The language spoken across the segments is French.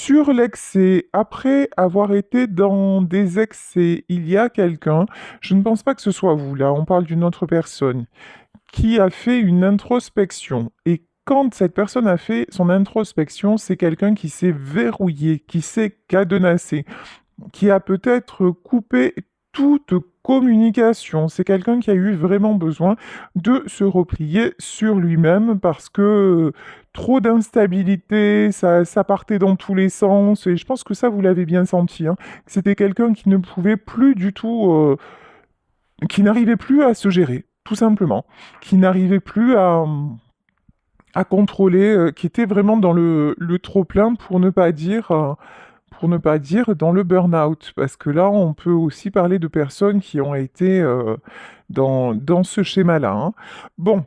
Sur l'excès, après avoir été dans des excès, il y a quelqu'un, je ne pense pas que ce soit vous, là, on parle d'une autre personne, qui a fait une introspection. Et quand cette personne a fait son introspection, c'est quelqu'un qui s'est verrouillé, qui s'est cadenassé, qui a peut-être coupé toute communication. C'est quelqu'un qui a eu vraiment besoin de se replier sur lui-même parce que trop d'instabilité, ça partait dans tous les sens. Et je pense que ça, vous l'avez bien senti, hein. C'était quelqu'un qui ne pouvait plus du tout, qui n'arrivait plus à se gérer, tout simplement, qui n'arrivait plus à contrôler, qui était vraiment dans le trop-plein pour ne pas dire dans le burn-out, parce que là, on peut aussi parler de personnes qui ont été dans ce schéma-là, hein. Bon,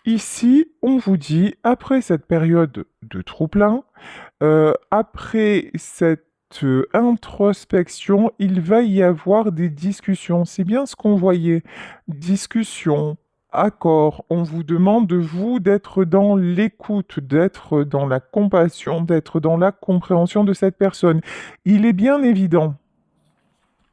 ici, on vous dit, après cette période de trop-plein, après cette introspection, il va y avoir des discussions. C'est bien ce qu'on voyait. Discussions, accords. On vous demande de vous d'être dans l'écoute, d'être dans la compassion, d'être dans la compréhension de cette personne. Il est bien évident.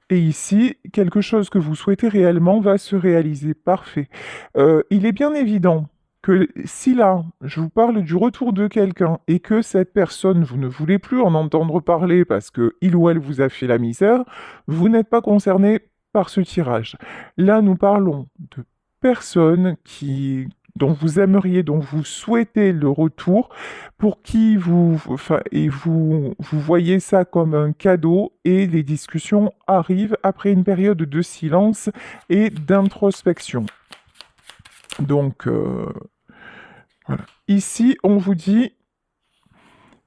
Et ici, quelque chose que vous souhaitez réellement va se réaliser. Parfait. Il est bien évident que si là, je vous parle du retour de quelqu'un et que cette personne, vous ne voulez plus en entendre parler parce que il ou elle vous a fait la misère, vous n'êtes pas concerné par ce tirage. Là, nous parlons de personnes dont vous aimeriez, dont vous souhaitez le retour, pour qui vous voyez ça comme un cadeau et les discussions arrivent après une période de silence et d'introspection. Donc, voilà. Ici, on vous dit,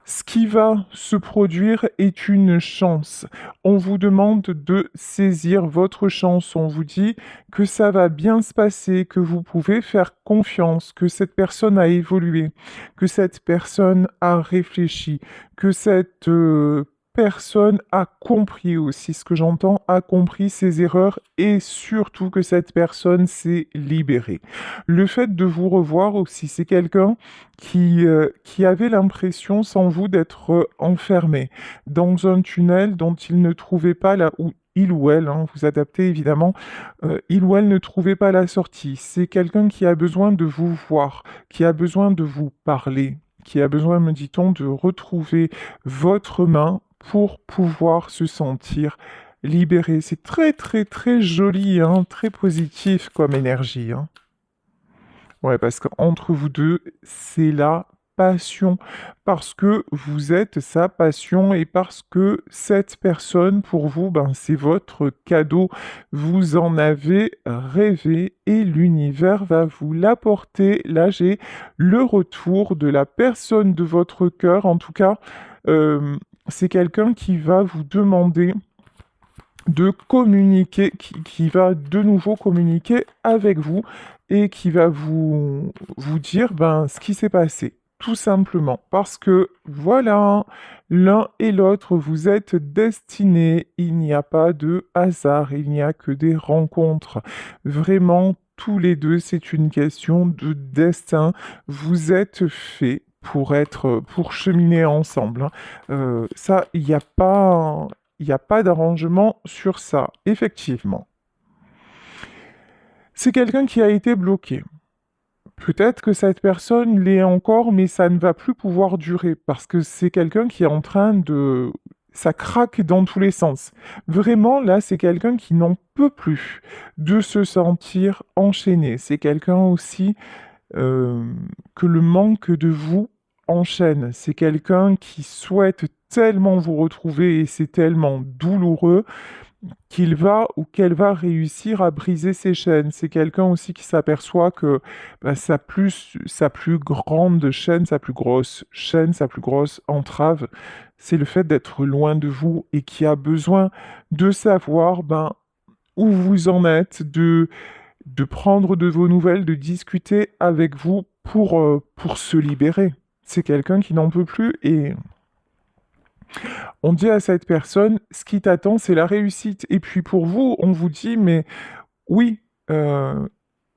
ce qui va se produire est une chance. On vous demande de saisir votre chance. On vous dit que ça va bien se passer, que vous pouvez faire confiance, que cette personne a évolué, que cette personne a réfléchi, que cette personne a compris aussi ce que j'entends, a compris ses erreurs et surtout que cette personne s'est libérée. Le fait de vous revoir aussi, c'est quelqu'un qui avait l'impression, sans vous, d'être enfermé dans un tunnel dont il ne trouvait pas là où il ou elle, hein, vous adaptez évidemment, il ou elle ne trouvait pas la sortie. C'est quelqu'un qui a besoin de vous voir, qui a besoin de vous parler, qui a besoin, me dit-on, de retrouver votre main pour pouvoir se sentir libéré. C'est très très très joli, hein, très positif comme énergie, hein. Ouais, parce qu'entre vous deux, c'est la passion. Parce que vous êtes sa passion et parce que cette personne, pour vous, ben, c'est votre cadeau. Vous en avez rêvé et l'univers va vous l'apporter. Là, j'ai le retour de la personne de votre cœur. En tout cas, euh, c'est quelqu'un qui va vous demander de communiquer, qui va de nouveau communiquer avec vous et qui va vous dire ben, ce qui s'est passé. Tout simplement. Parce que voilà, l'un et l'autre, vous êtes destinés. Il n'y a pas de hasard, il n'y a que des rencontres. Vraiment, tous les deux, c'est une question de destin. Vous êtes faits pour cheminer ensemble, hein. Ça, il n'y a pas d'arrangement sur ça, effectivement. C'est quelqu'un qui a été bloqué. Peut-être que cette personne l'est encore, mais ça ne va plus pouvoir durer parce que c'est quelqu'un qui est en train de... Ça craque dans tous les sens. Vraiment, là, c'est quelqu'un qui n'en peut plus de se sentir enchaîné. C'est quelqu'un aussi euh, que le manque de vous enchaîne. C'est quelqu'un qui souhaite tellement vous retrouver et c'est tellement douloureux qu'il va ou qu'elle va réussir à briser ses chaînes. C'est quelqu'un aussi qui s'aperçoit que bah, sa plus grande chaîne, sa plus grosse chaîne, sa plus grosse entrave, c'est le fait d'être loin de vous et qui a besoin de savoir ben, où vous en êtes, de prendre de vos nouvelles, de discuter avec vous pour se libérer. C'est quelqu'un qui n'en peut plus et on dit à cette personne, ce qui t'attend, c'est la réussite. Et puis pour vous, on vous dit, mais oui,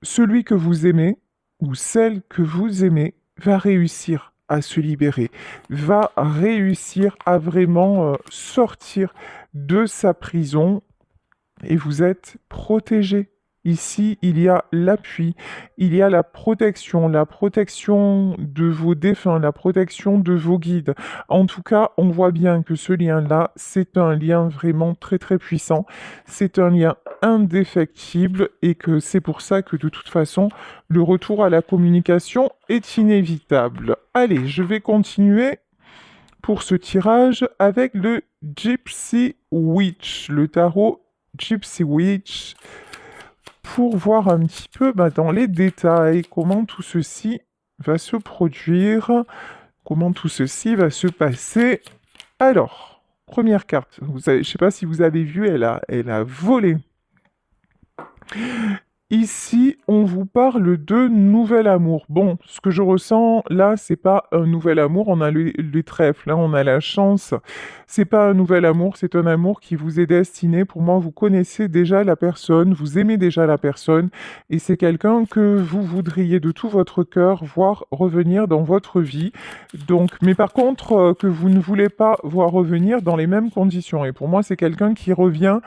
celui que vous aimez ou celle que vous aimez va réussir à se libérer, va réussir à vraiment sortir de sa prison et vous êtes protégé. Ici, il y a l'appui, il y a la protection de vos défunts, la protection de vos guides. En tout cas, on voit bien que ce lien-là, c'est un lien vraiment très très puissant. C'est un lien indéfectible et que c'est pour ça que de toute façon, le retour à la communication est inévitable. Allez, je vais continuer pour ce tirage avec le Gypsy Witch, le tarot Gypsy Witch, pour voir un petit peu dans les détails comment tout ceci va se produire, comment tout ceci va se passer. Alors, première carte, je ne sais pas si vous avez vu, elle a volé. Ici, on vous parle de nouvel amour. Bon, ce que je ressens là, c'est pas un nouvel amour. On a les trèfles, là, on a la chance. C'est pas un nouvel amour, c'est un amour qui vous est destiné. Pour moi, vous connaissez déjà la personne, vous aimez déjà la personne, et c'est quelqu'un que vous voudriez de tout votre cœur voir revenir dans votre vie. Donc, mais par contre, que vous ne voulez pas voir revenir dans les mêmes conditions. Et pour moi, c'est quelqu'un qui revient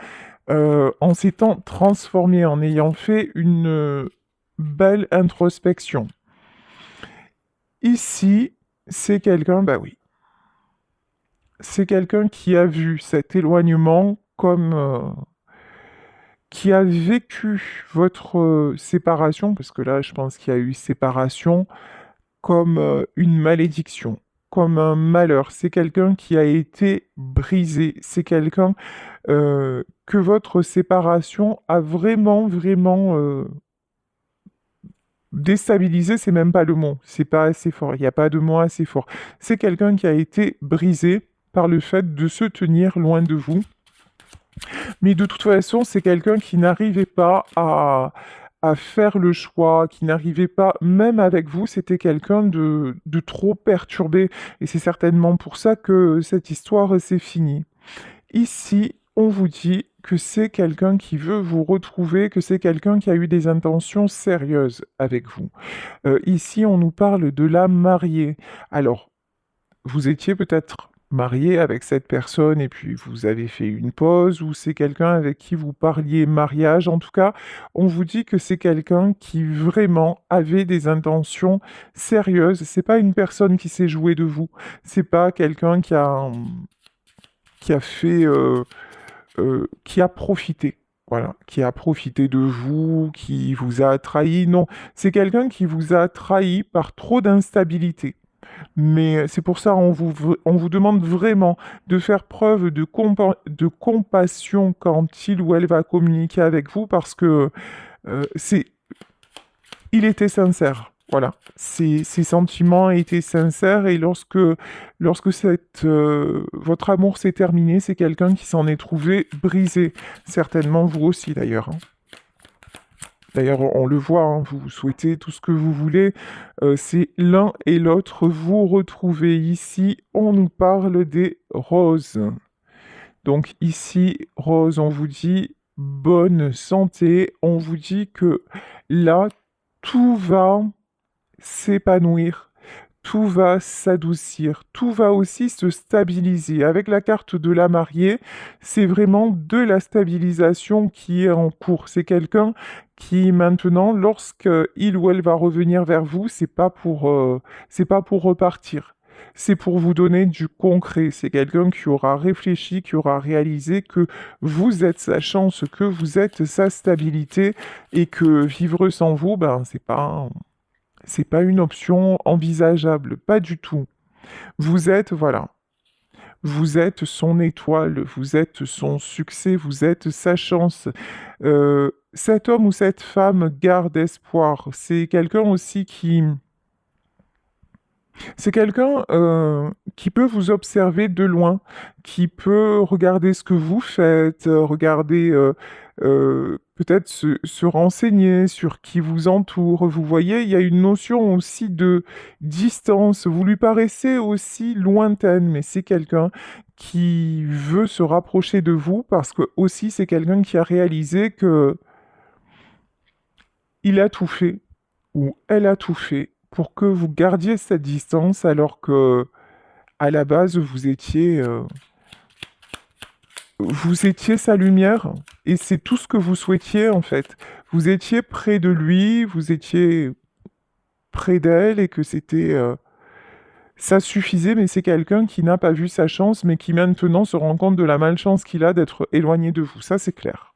en s'étant transformé, en ayant fait une belle introspection. Ici, c'est quelqu'un, bah oui, c'est quelqu'un qui a vu cet éloignement comme... qui a vécu votre séparation, parce que là, je pense qu'il y a eu séparation, comme une malédiction, comme un malheur. C'est quelqu'un qui a été brisé. C'est quelqu'un que votre séparation a vraiment, vraiment déstabilisé. C'est même pas le mot. C'est pas assez fort. Il n'y a pas de mot assez fort. C'est quelqu'un qui a été brisé par le fait de se tenir loin de vous. Mais de toute façon, c'est quelqu'un qui n'arrivait pas à faire le choix, qui n'arrivait pas, même avec vous, c'était quelqu'un de trop perturbé. Et c'est certainement pour ça que cette histoire s'est finie. Ici, on vous dit que c'est quelqu'un qui veut vous retrouver, que c'est quelqu'un qui a eu des intentions sérieuses avec vous. Ici, on nous parle de la mariée. Alors, vous étiez peut-être marié avec cette personne et puis vous avez fait une pause, ou c'est quelqu'un avec qui vous parliez mariage. En tout cas, on vous dit que c'est quelqu'un qui vraiment avait des intentions sérieuses. C'est pas une personne qui s'est jouée de vous. C'est pas quelqu'un qui a fait, qui a profité. Voilà, qui a profité de vous, qui vous a trahi. Non, c'est quelqu'un qui vous a trahi par trop d'instabilité. Mais c'est pour ça on vous demande vraiment de faire preuve de compassion quand il ou elle va communiquer avec vous, parce que c'est, il était sincère. Voilà, ses sentiments étaient sincères, et lorsque votre amour s'est terminé, c'est quelqu'un qui s'en est trouvé brisé. Certainement vous aussi d'ailleurs, hein. D'ailleurs, on le voit, hein, vous souhaitez tout ce que vous voulez, c'est l'un et l'autre vous retrouvez. Ici, on nous parle des roses. Donc ici, rose, on vous dit bonne santé, on vous dit que là, tout va s'épanouir, tout va s'adoucir, tout va aussi se stabiliser. Avec la carte de la mariée, c'est vraiment de la stabilisation qui est en cours. C'est quelqu'un qui maintenant, lorsque il ou elle va revenir vers vous, c'est pas pour repartir. C'est pour vous donner du concret. C'est quelqu'un qui aura réfléchi, qui aura réalisé que vous êtes sa chance, que vous êtes sa stabilité, et que vivre sans vous, ben, c'est pas une option envisageable, pas du tout. Vous êtes, voilà, vous êtes son étoile, vous êtes son succès, vous êtes sa chance. Cet homme ou cette femme garde espoir. C'est quelqu'un qui peut vous observer de loin, qui peut regarder ce que vous faites, regarder, peut-être se renseigner sur qui vous entoure. Vous voyez, il y a une notion aussi de distance. Vous lui paraissez aussi lointaine, mais c'est quelqu'un qui veut se rapprocher de vous, parce que aussi c'est quelqu'un qui a réalisé que il a tout fait, ou elle a tout fait pour que vous gardiez cette distance alors que à la base vous étiez sa lumière et c'est tout ce que vous souhaitiez en fait. Vous étiez près de lui, vous étiez près d'elle et que ça suffisait, mais c'est quelqu'un qui n'a pas vu sa chance, mais qui maintenant se rend compte de la malchance qu'il a d'être éloigné de vous. Ça, c'est clair.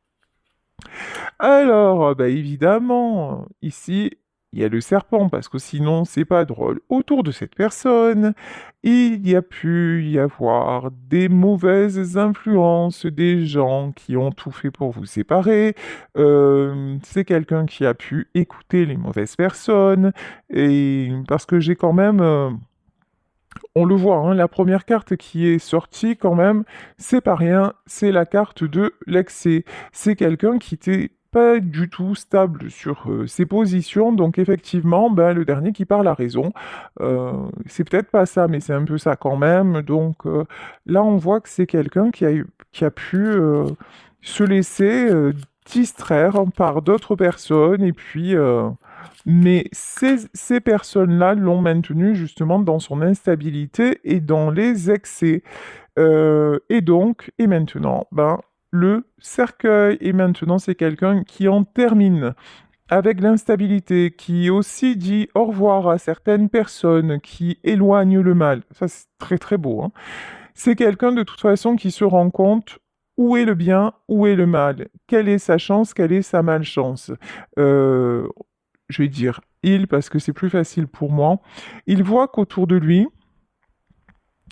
Alors, bah évidemment, ici, il y a le serpent, parce que sinon, c'est pas drôle. Autour de cette personne, il y a pu y avoir des mauvaises influences, des gens qui ont tout fait pour vous séparer. C'est quelqu'un qui a pu écouter les mauvaises personnes, et parce que j'ai quand même... on le voit, hein, la première carte qui est sortie quand même, c'est pas rien, c'est la carte de l'excès. C'est quelqu'un qui n'était pas du tout stable sur ses positions, donc effectivement, ben, le dernier qui parle a raison. C'est peut-être pas ça, mais c'est un peu ça quand même. Donc là, on voit que c'est quelqu'un qui a pu se laisser distraire par d'autres personnes et puis mais ces personnes-là l'ont maintenu justement dans son instabilité et dans les excès. Et maintenant, ben, le cercueil. Et maintenant, c'est quelqu'un qui en termine avec l'instabilité, qui aussi dit au revoir à certaines personnes, qui éloigne le mal. Ça, c'est très très beau, hein. C'est quelqu'un de toute façon qui se rend compte où est le bien, où est le mal, quelle est sa chance, quelle est sa malchance. Euh, je vais dire il parce que c'est plus facile pour moi. Il voit qu'autour de lui,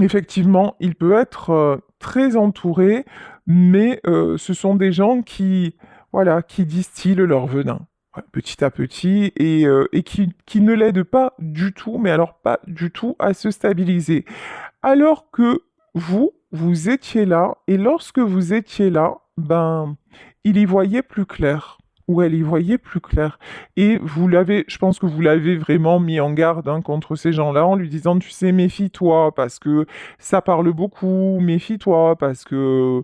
effectivement, il peut être très entouré, mais ce sont des gens qui, voilà, qui distillent leur venin. Ouais, petit à petit et qui ne l'aident pas du tout, mais alors pas du tout à se stabiliser. Alors que vous étiez là, et lorsque vous étiez là, ben, il y voyait plus clair, ou elle y voyait plus clair. Et je pense que vous l'avez vraiment mis en garde hein, contre ces gens-là, en lui disant, tu sais, méfie-toi, parce que ça parle beaucoup, méfie-toi, parce que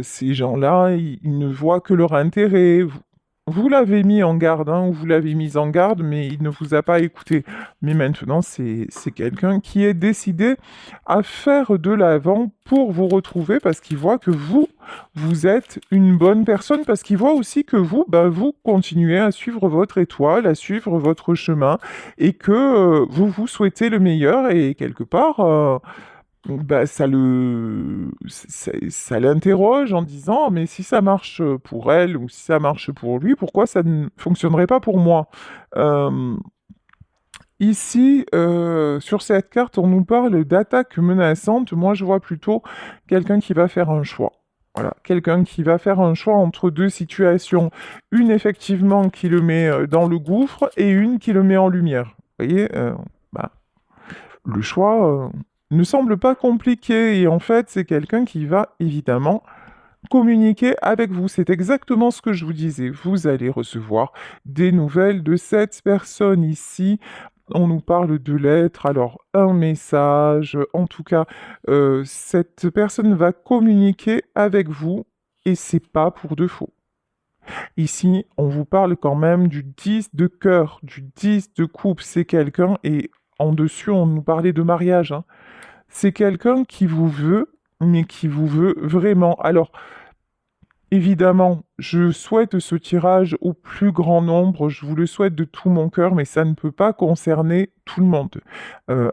ces gens-là, ils ne voient que leur intérêt. Vous l'avez mis en garde, hein, ou vous l'avez mise en garde, mais il ne vous a pas écouté. Mais maintenant, c'est quelqu'un qui est décidé à faire de l'avant pour vous retrouver parce qu'il voit que vous êtes une bonne personne, parce qu'il voit aussi que vous, bah, vous continuez à suivre votre étoile, à suivre votre chemin et que vous vous souhaitez le meilleur et quelque part, bah, ça l'interroge en disant, mais si ça marche pour elle ou si ça marche pour lui, pourquoi ça ne fonctionnerait pas pour moi? Euh, Ici, sur cette carte, on nous parle d'attaque menaçante. Moi, je vois plutôt quelqu'un qui va faire un choix. Voilà, quelqu'un qui va faire un choix entre deux situations. Une, effectivement, qui le met dans le gouffre et une qui le met en lumière. Vous voyez, bah, le choix ne semble pas compliqué et en fait, c'est quelqu'un qui va évidemment communiquer avec vous. C'est exactement ce que je vous disais. Vous allez recevoir des nouvelles de cette personne ici. On nous parle de lettres, alors un message, en tout cas, cette personne va communiquer avec vous et c'est pas pour de faux. Ici, on vous parle quand même du 10 de cœur, du 10 de coupe. C'est quelqu'un, et en dessus, on nous parlait de mariage, hein. C'est quelqu'un qui vous veut, mais qui vous veut vraiment. Alors, évidemment, je souhaite ce tirage au plus grand nombre, je vous le souhaite de tout mon cœur, mais ça ne peut pas concerner tout le monde.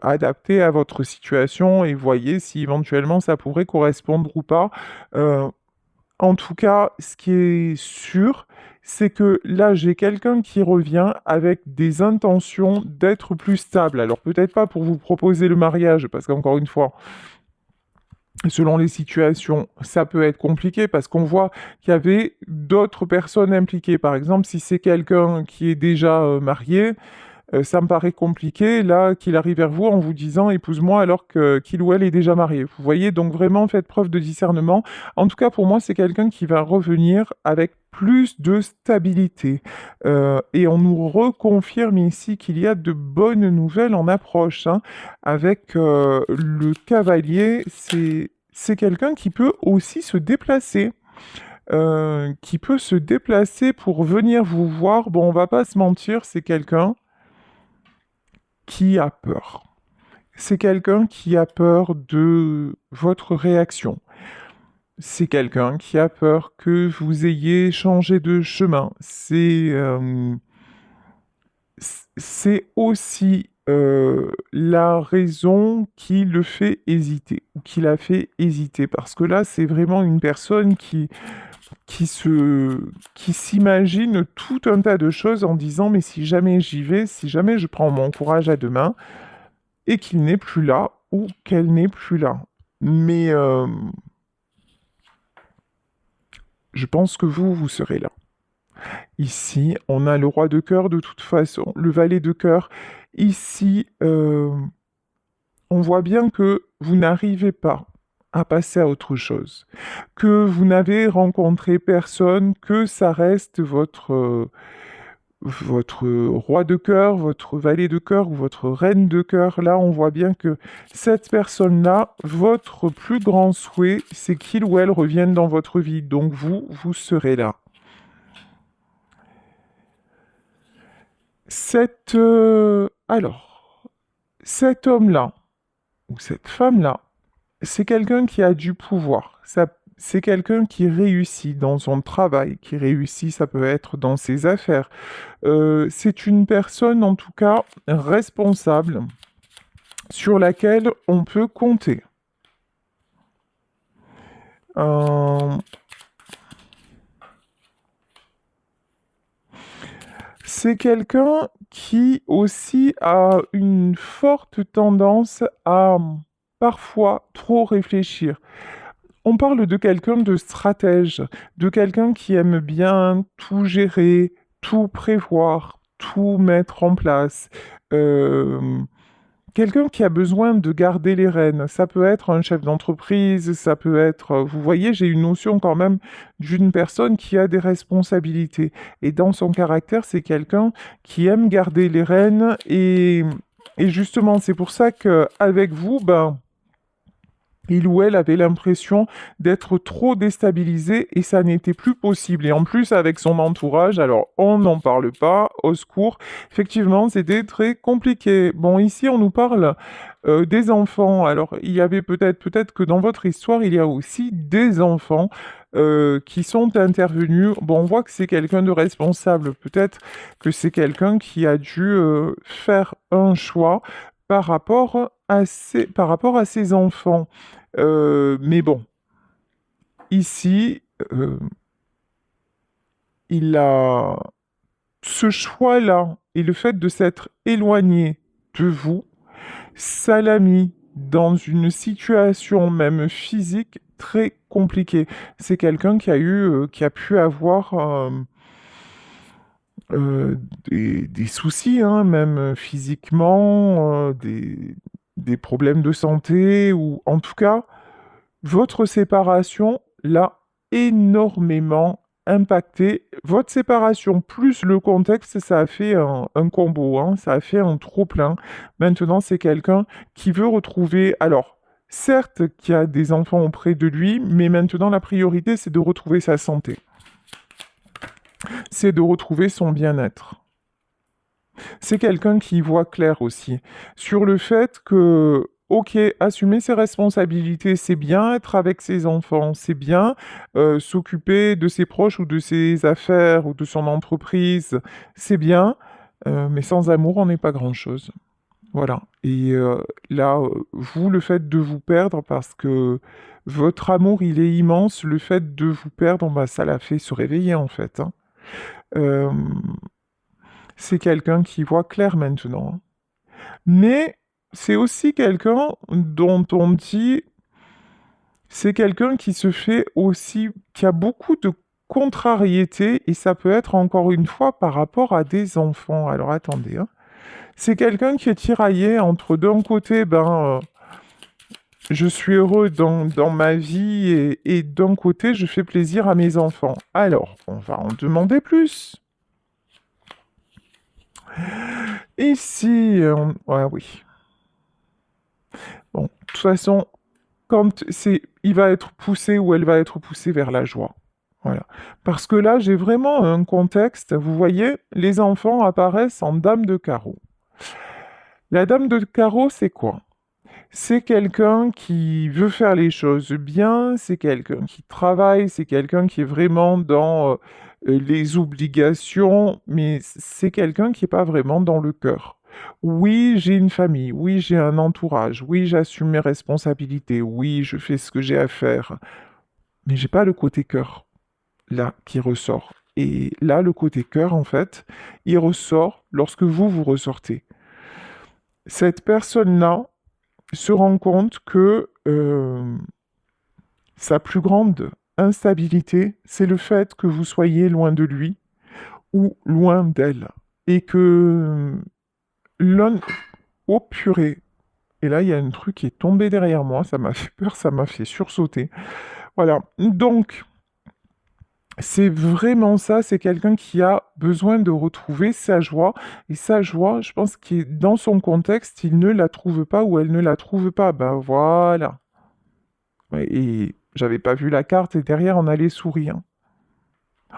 Adaptez à votre situation et voyez si éventuellement ça pourrait correspondre ou pas. Euh, En tout cas, ce qui est sûr, c'est que là, j'ai quelqu'un qui revient avec des intentions d'être plus stable. Alors peut-être pas pour vous proposer le mariage, parce qu'encore une fois, selon les situations, ça peut être compliqué parce qu'on voit qu'il y avait d'autres personnes impliquées. Par exemple, si c'est quelqu'un qui est déjà marié, ça me paraît compliqué, là, qu'il arrive vers vous en vous disant épouse-moi alors que qu'il ou elle est déjà marié. Vous voyez, donc vraiment faites preuve de discernement. En tout cas, pour moi, c'est quelqu'un qui va revenir avec plus de stabilité. Et on nous reconfirme ici qu'il y a de bonnes nouvelles en approche, hein. Avec le cavalier, c'est quelqu'un qui peut aussi se déplacer. Qui peut se déplacer pour venir vous voir. Bon, on va pas se mentir, c'est quelqu'un qui a peur. C'est quelqu'un qui a peur de votre réaction. C'est quelqu'un qui a peur que vous ayez changé de chemin. C'est aussi la raison qui le fait hésiter, ou qui l'a fait hésiter. Parce que là, c'est vraiment une personne qui s'imagine tout un tas de choses en disant, mais si jamais j'y vais, si jamais je prends mon courage à deux mains, et qu'il n'est plus là, ou qu'elle n'est plus là. Mais je pense que vous serez là. Ici, on a le roi de cœur de toute façon, le valet de cœur. Ici, on voit bien que vous n'arrivez pas à passer à autre chose, que vous n'avez rencontré personne, que ça reste votre roi de cœur, votre valet de cœur ou votre reine de cœur. Là, on voit bien que cette personne-là, votre plus grand souhait, c'est qu'il ou elle revienne dans votre vie. Donc vous serez là. Alors, cet homme-là, ou cette femme-là, c'est quelqu'un qui a du pouvoir. C'est quelqu'un qui réussit dans son travail, qui réussit, ça peut être dans ses affaires. C'est une personne, en tout cas, responsable, sur laquelle on peut compter. C'est quelqu'un qui aussi a une forte tendance à parfois trop réfléchir. On parle de quelqu'un de stratège, de quelqu'un qui aime bien tout gérer, tout prévoir, tout mettre en place. Euh, Quelqu'un qui a besoin de garder les rênes. Ça peut être un chef d'entreprise, ça peut être... Vous voyez, j'ai une notion quand même d'une personne qui a des responsabilités. Et dans son caractère, c'est quelqu'un qui aime garder les rênes. Et justement, c'est pour ça qu'avec vous, ben, il ou elle avait l'impression d'être trop déstabilisé et ça n'était plus possible. Et en plus, avec son entourage, alors on n'en parle pas, au secours. Effectivement, c'était très compliqué. Bon, ici, on nous parle des enfants. Alors, il y avait peut-être que dans votre histoire, il y a aussi des enfants qui sont intervenus. Bon, on voit que c'est quelqu'un de responsable. Peut-être que c'est quelqu'un qui a dû faire un choix par rapport à ses enfants. Mais bon, ici, il a ce choix-là et le fait de s'être éloigné de vous, ça l'a mis dans une situation même physique très compliquée. C'est quelqu'un qui a pu avoir euh, des soucis, hein, même physiquement, des problèmes de santé, ou en tout cas, votre séparation l'a énormément impacté. Votre séparation plus le contexte, ça a fait un combo, hein, ça a fait un trop-plein. Maintenant, c'est quelqu'un qui veut retrouver... Alors, certes, qui a des enfants auprès de lui, mais maintenant, la priorité, c'est de retrouver sa santé. C'est de retrouver son bien-être. C'est quelqu'un qui voit clair aussi sur le fait que, ok, assumer ses responsabilités, c'est bien, être avec ses enfants, c'est bien, s'occuper de ses proches ou de ses affaires ou de son entreprise, c'est bien, mais sans amour, on n'est pas grand-chose. Voilà. Et là, vous, le fait de vous perdre, parce que votre amour, il est immense, le fait de vous perdre, bah, ça l'a fait se réveiller en fait, hein. Euh, c'est quelqu'un qui voit clair maintenant, hein. Mais c'est aussi quelqu'un dont on dit, c'est quelqu'un qui se fait aussi, qui a beaucoup de contrariété, et ça peut être encore une fois par rapport à des enfants. Alors attendez, hein. C'est quelqu'un qui est tiraillé entre d'un côté, je suis heureux dans ma vie, et d'un côté, je fais plaisir à mes enfants. Alors, on va en demander plus. Ici, ouais, oui. Bon, de toute façon, il va être poussé ou elle va être poussée vers la joie. Voilà. Parce que là, j'ai vraiment un contexte. Vous voyez, les enfants apparaissent en dame de carreau. La dame de carreau, c'est quoi? C'est quelqu'un qui veut faire les choses bien, c'est quelqu'un qui travaille, c'est quelqu'un qui est vraiment dans les obligations, mais c'est quelqu'un qui n'est pas vraiment dans le cœur. Oui, j'ai une famille, oui, j'ai un entourage, oui, j'assume mes responsabilités, oui, je fais ce que j'ai à faire, mais j'ai pas le côté cœur, là, qui ressort. Et là, le côté cœur, en fait, il ressort lorsque vous ressortez. Cette personne-là, se rend compte que sa plus grande instabilité, c'est le fait que vous soyez loin de lui ou loin d'elle. Et que l'un... Oh purée! Et là, il y a un truc qui est tombé derrière moi, ça m'a fait peur, ça m'a fait sursauter. Voilà. Donc, c'est vraiment ça, c'est quelqu'un qui a besoin de retrouver sa joie. Et sa joie, je pense que dans son contexte, il ne la trouve pas ou elle ne la trouve pas. Ben voilà. Ouais, et j'avais pas vu la carte et derrière on a les souris, hein.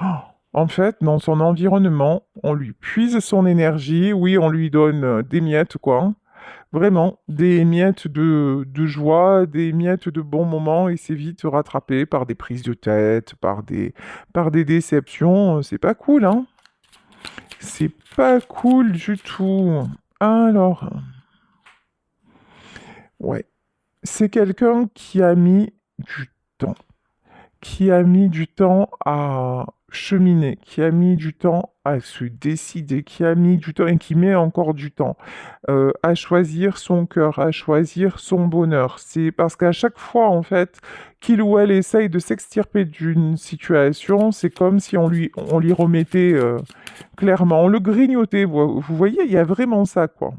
Oh, en fait, dans son environnement, on lui puise son énergie, oui, on lui donne des miettes, quoi, hein. Vraiment, des miettes de joie, des miettes de bons moments, et c'est vite rattrapé par des prises de tête, par des déceptions. C'est pas cool, hein. C'est pas cool du tout. Alors, ouais, c'est quelqu'un qui a mis du temps. Qui a mis du temps à cheminer, qui a mis du temps à se décider, qui a mis du temps et qui met encore du temps à choisir son cœur, à choisir son bonheur. C'est parce qu'à chaque fois, en fait, qu'il ou elle essaye de s'extirper d'une situation, c'est comme si on lui remettait clairement, on le grignotait. Vous voyez, il y a vraiment ça, quoi.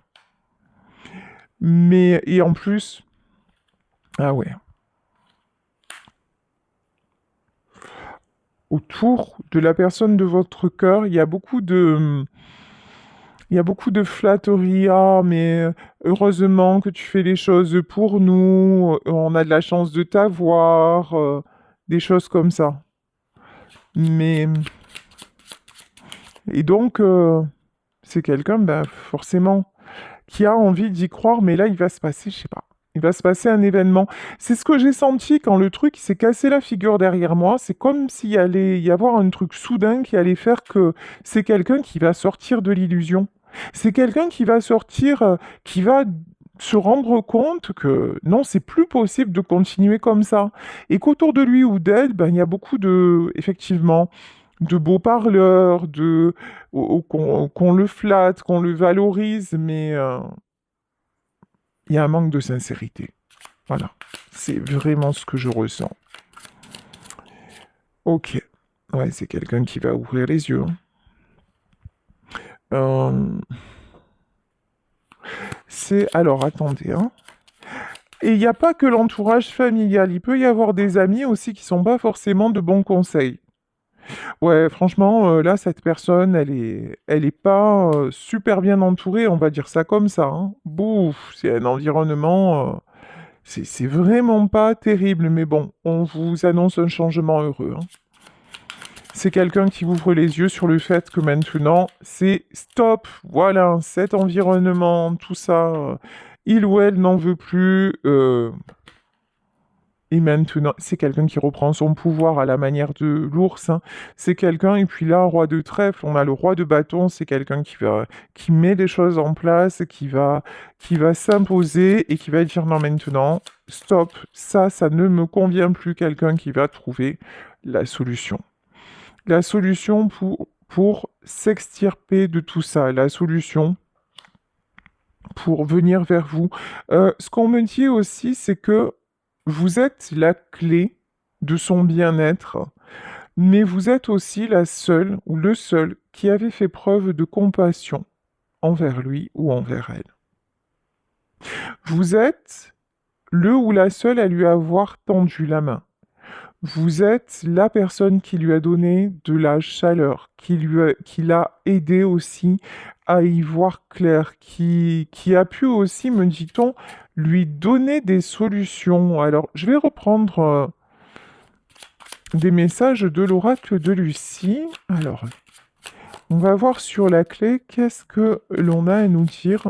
Mais, et en plus, ah ouais, autour de la personne de votre cœur, il y a beaucoup de flatteries. Ah, mais heureusement que tu fais les choses pour nous, on a de la chance de t'avoir, des choses comme ça. Mais, et donc, c'est quelqu'un, ben, forcément, qui a envie d'y croire, mais là, il va se passer, je sais pas. Il va se passer un événement. C'est ce que j'ai senti quand le truc s'est cassé la figure derrière moi. C'est comme s'il allait y avoir un truc soudain qui allait faire que c'est quelqu'un qui va sortir de l'illusion. C'est quelqu'un qui va sortir, qui va se rendre compte que non, c'est plus possible de continuer comme ça. Et qu'autour de lui ou d'elle, ben, il y a beaucoup de, effectivement, de beaux parleurs, qu'on le flatte, qu'on le valorise, mais il y a un manque de sincérité. Voilà, c'est vraiment ce que je ressens. Ok, ouais, c'est quelqu'un qui va ouvrir les yeux, hein. Euh, c'est... Alors, attendez, hein. Et il n'y a pas que l'entourage familial, il peut y avoir des amis aussi qui sont pas forcément de bons conseils. Ouais, franchement, là, cette personne, elle est pas super bien entourée, on va dire ça comme ça, hein. Bouf, c'est un environnement, c'est vraiment pas terrible, mais bon, on vous annonce un changement heureux, hein. C'est quelqu'un qui ouvre les yeux sur le fait que maintenant, c'est stop, voilà, cet environnement, tout ça, il ou elle n'en veut plus, et maintenant, c'est quelqu'un qui reprend son pouvoir à la manière de l'ours, hein. C'est quelqu'un, et puis là, roi de trèfle, on a le roi de bâton, c'est quelqu'un qui met les choses en place, qui va s'imposer et qui va dire non, maintenant, stop, ça ne me convient plus. Quelqu'un qui va trouver la solution. La solution pour s'extirper de tout ça, la solution pour venir vers vous. Ce qu'on me dit aussi, c'est que vous êtes la clé de son bien-être, mais vous êtes aussi la seule ou le seul qui avait fait preuve de compassion envers lui ou envers elle. Vous êtes le ou la seule à lui avoir tendu la main. Vous êtes la personne qui lui a donné de la chaleur, qui l'a aidé aussi à y voir clair, qui a pu aussi, me dit-on, lui donner des solutions. Alors, je vais reprendre des messages de l'oracle de Lucie. Alors, on va voir sur la clé qu'est-ce que l'on a à nous dire.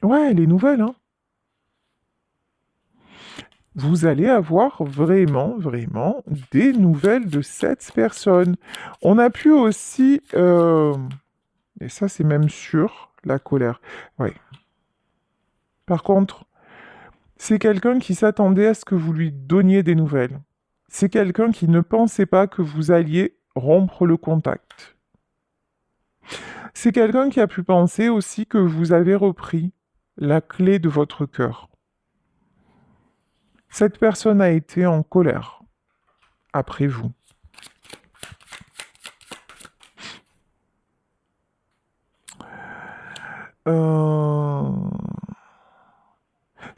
Ouais, les nouvelles, hein. Vous allez avoir vraiment, vraiment des nouvelles de cette personne. On a pu aussi, et ça c'est même sûr, la colère. Ouais. Par contre, c'est quelqu'un qui s'attendait à ce que vous lui donniez des nouvelles. C'est quelqu'un qui ne pensait pas que vous alliez rompre le contact. C'est quelqu'un qui a pu penser aussi que vous avez repris la clé de votre cœur. Cette personne a été en colère après vous. Euh,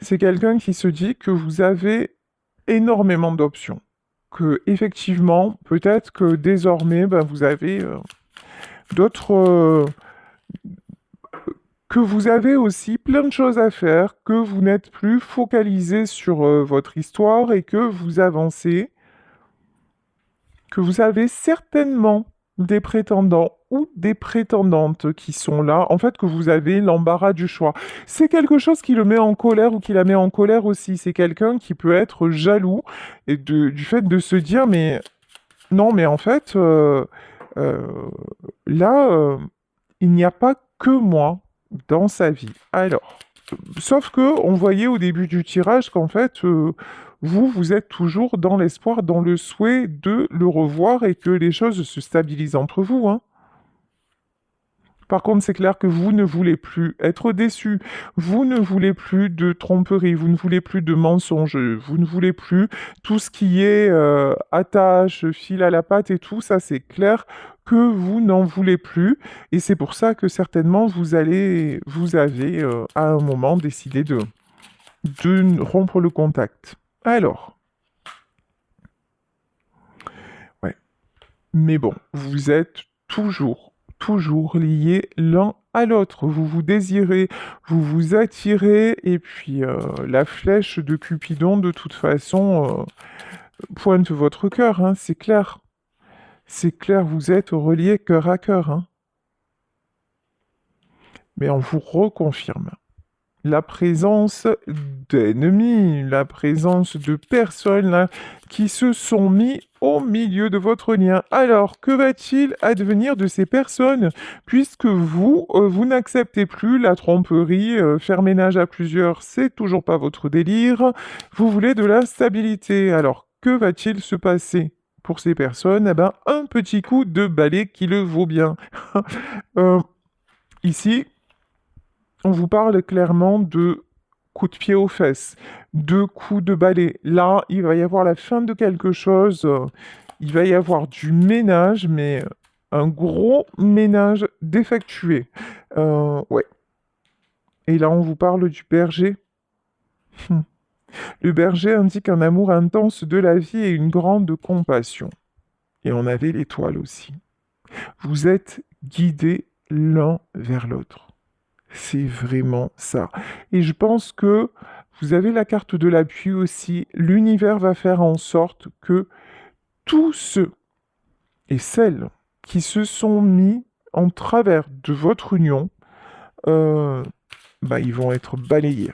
C'est quelqu'un qui se dit que vous avez énormément d'options. Que effectivement, peut-être que désormais, ben, vous avez d'autres, que vous avez aussi plein de choses à faire, que vous n'êtes plus focalisé sur votre histoire et que vous avancez, que vous avez certainement des prétendants ou des prétendantes qui sont là, en fait que vous avez l'embarras du choix. C'est quelque chose qui le met en colère ou qui la met en colère aussi. C'est quelqu'un qui peut être jaloux et du fait de se dire mais non mais en fait euh, là il n'y a pas que moi dans sa vie. Alors, sauf que on voyait au début du tirage qu'en fait, vous êtes toujours dans l'espoir, dans le souhait de le revoir et que les choses se stabilisent entre vous, hein. Par contre, c'est clair que vous ne voulez plus être déçu, vous ne voulez plus de tromperie, vous ne voulez plus de mensonges, vous ne voulez plus tout ce qui est attache, fil à la patte et tout, ça c'est clair que vous n'en voulez plus. Et c'est pour ça que certainement vous avez à un moment décidé de rompre le contact. Alors, ouais. Mais bon, vous êtes toujours liés l'un à l'autre. Vous vous désirez, vous vous attirez, et puis la flèche de Cupidon, de toute façon, pointe votre cœur, hein, c'est clair. C'est clair, vous êtes reliés cœur à cœur, hein. Mais on vous reconfirme la présence d'ennemis, la présence de personnes là, qui se sont mis au milieu de votre lien. Alors, que va-t-il advenir de ces personnes puisque vous n'acceptez plus la tromperie, faire ménage à plusieurs, c'est toujours pas votre délire, vous voulez de la stabilité. Alors, que va-t-il se passer pour ces personnes? Eh ben, un petit coup de balai qui le vaut bien. Euh, Ici, on vous parle clairement de coups de pied aux fesses, de coups de balai. Là, il va y avoir la fin de quelque chose. Il va y avoir du ménage, mais un gros ménage défectué. Ouais. Et là, on vous parle du berger. Hum. Le berger indique un amour intense de la vie et une grande compassion. Et on avait l'étoile aussi. Vous êtes guidés l'un vers l'autre. C'est vraiment ça. Et je pense que vous avez la carte de l'appui aussi. L'univers va faire en sorte que tous ceux et celles qui se sont mis en travers de votre union, euh, ils vont être balayés.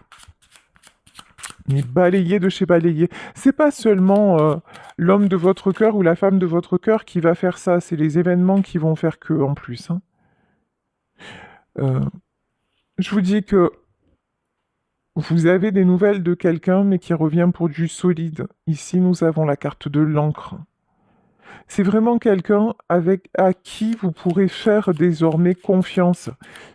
Mais balayés de chez balayés. C'est pas seulement l'homme de votre cœur ou la femme de votre cœur qui va faire ça, c'est les événements qui vont faire que en plus, hein. Euh, je vous dis que vous avez des nouvelles de quelqu'un, mais qui revient pour du solide. Ici, nous avons la carte de l'encre. C'est vraiment quelqu'un à qui vous pourrez faire désormais confiance.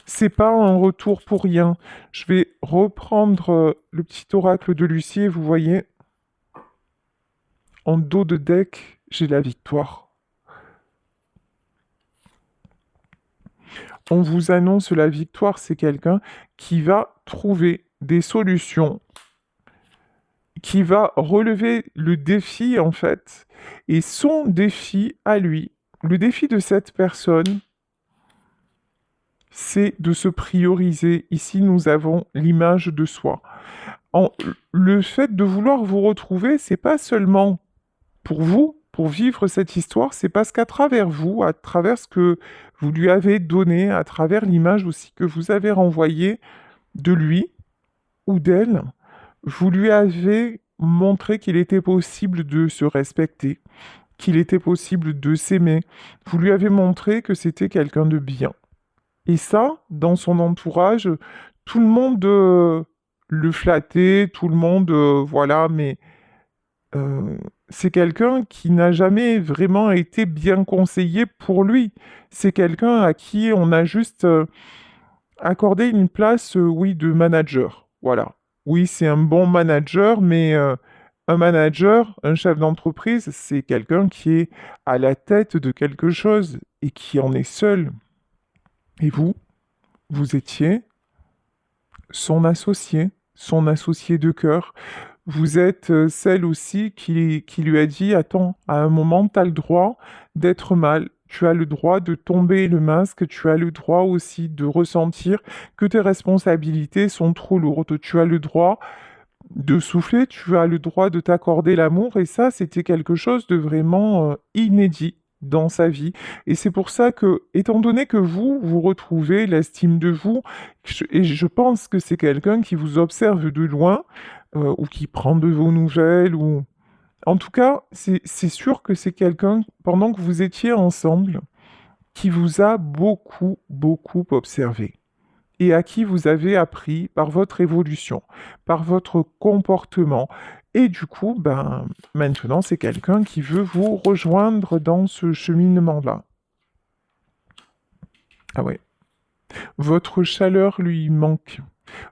C'est pas un retour pour rien. Je vais reprendre le petit oracle de Lucie et vous voyez, en dos de deck, j'ai la victoire. On vous annonce la victoire, c'est quelqu'un qui va trouver des solutions, qui va relever le défi en fait, et son défi à lui, le défi de cette personne, c'est de se prioriser. Ici, nous avons l'image de soi. En, le fait de vouloir vous retrouver, c'est pas seulement pour vous, pour vivre cette histoire, c'est parce qu'à travers vous, à travers ce que vous lui avez donné, à travers l'image aussi que vous avez renvoyée, de lui ou d'elle, vous lui avez montré qu'il était possible de se respecter, qu'il était possible de s'aimer. Vous lui avez montré que c'était quelqu'un de bien. Et ça, dans son entourage, tout le monde le flattait, tout le monde, voilà, mais euh, c'est quelqu'un qui n'a jamais vraiment été bien conseillé pour lui. C'est quelqu'un à qui on a juste accordé une place, oui, de manager. Voilà. Oui, c'est un bon manager, mais un manager, un chef d'entreprise, c'est quelqu'un qui est à la tête de quelque chose et qui en est seul. Et vous, vous étiez son associé de cœur. Vous êtes celle aussi qui lui a dit, attends, à un moment, tu as le droit d'être mal. Tu as le droit de tomber le masque, tu as le droit aussi de ressentir que tes responsabilités sont trop lourdes. Tu as le droit de souffler, tu as le droit de t'accorder l'amour, et ça, c'était quelque chose de vraiment inédit dans sa vie. Et c'est pour ça que, étant donné que vous retrouvez l'estime de vous, et je pense que c'est quelqu'un qui vous observe de loin, ou qui prend de vos nouvelles, ou... En tout cas, c'est sûr que c'est quelqu'un, pendant que vous étiez ensemble, qui vous a beaucoup, beaucoup observé et à qui vous avez appris par votre évolution, par votre comportement. Et du coup, ben, maintenant, c'est quelqu'un qui veut vous rejoindre dans ce cheminement-là. Ah ouais. Votre chaleur lui manque.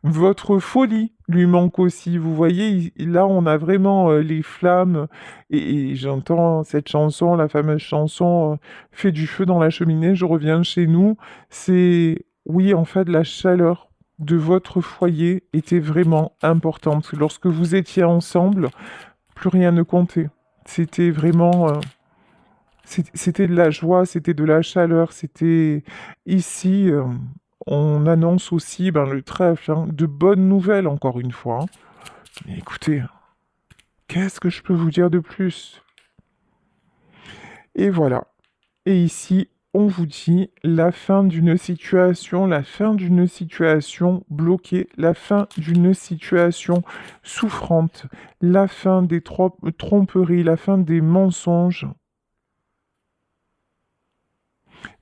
Votre folie lui manque aussi. Vous voyez, là, on a vraiment les flammes. Et j'entends cette chanson, la fameuse chanson Fais du feu dans la cheminée, je reviens chez nous. C'est, oui, en fait, la chaleur de votre foyer était vraiment importante. Lorsque vous étiez ensemble, plus rien ne comptait. C'était vraiment... c'était de la joie, c'était de la chaleur, c'était ici, on annonce aussi ben, le trèfle, hein, de bonnes nouvelles encore une fois, hein. Mais écoutez, qu'est-ce que je peux vous dire de plus? Et voilà. Et ici, on vous dit la fin d'une situation, la fin d'une situation bloquée, la fin d'une situation souffrante, la fin des tromperies, la fin des mensonges,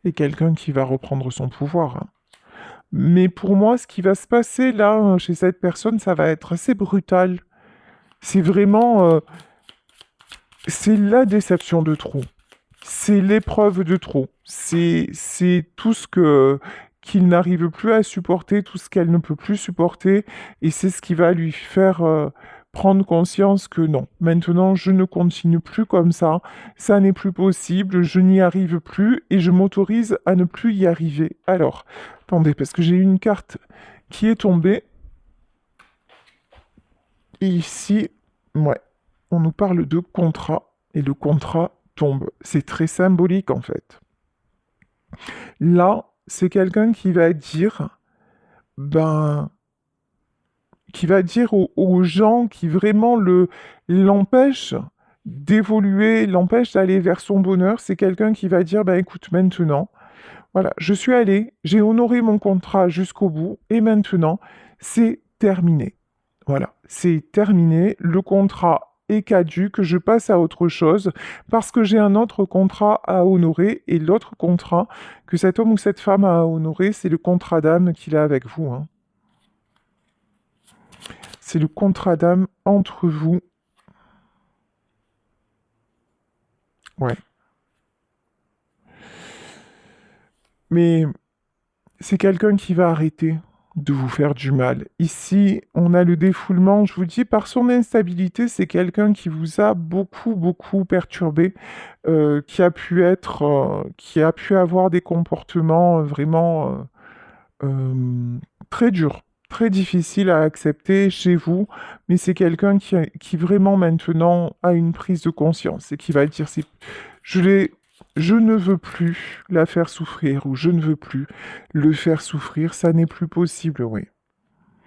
et quelqu'un qui va reprendre son pouvoir, hein. Mais pour moi, ce qui va se passer là, chez cette personne, ça va être assez brutal. C'est vraiment, c'est la déception de trop. C'est l'épreuve de trop. C'est tout ce que qu'il n'arrive plus à supporter, tout ce qu'elle ne peut plus supporter, et c'est ce qui va lui faire prendre conscience que non, maintenant je ne continue plus comme ça n'est plus possible, je n'y arrive plus, et je m'autorise à ne plus y arriver. Alors, attendez, parce que j'ai une carte qui est tombée, et ici, ouais, on nous parle de contrat, et le contrat tombe. C'est très symbolique en fait. Là, c'est quelqu'un qui va dire, ben, qui va dire aux gens qui vraiment l'empêchent d'évoluer, l'empêchent d'aller vers son bonheur, c'est quelqu'un qui va dire, ben écoute, maintenant, voilà, je suis allé, j'ai honoré mon contrat jusqu'au bout, et maintenant, c'est terminé. Voilà, c'est terminé, le contrat est caduc, je passe à autre chose, parce que j'ai un autre contrat à honorer, et l'autre contrat que cet homme ou cette femme a à honorer, c'est le contrat d'âme qu'il a avec vous, hein. C'est le contrat d'âme entre vous. Ouais. Mais c'est quelqu'un qui va arrêter de vous faire du mal. Ici, on a le défoulement, je vous dis, par son instabilité, c'est quelqu'un qui vous a beaucoup, beaucoup perturbé, qui a pu avoir des comportements vraiment très durs, très difficiles à accepter chez vous, mais c'est quelqu'un qui vraiment maintenant a une prise de conscience et qui va dire, je l'ai je ne veux plus la faire souffrir ou je ne veux plus le faire souffrir, ça n'est plus possible, oui.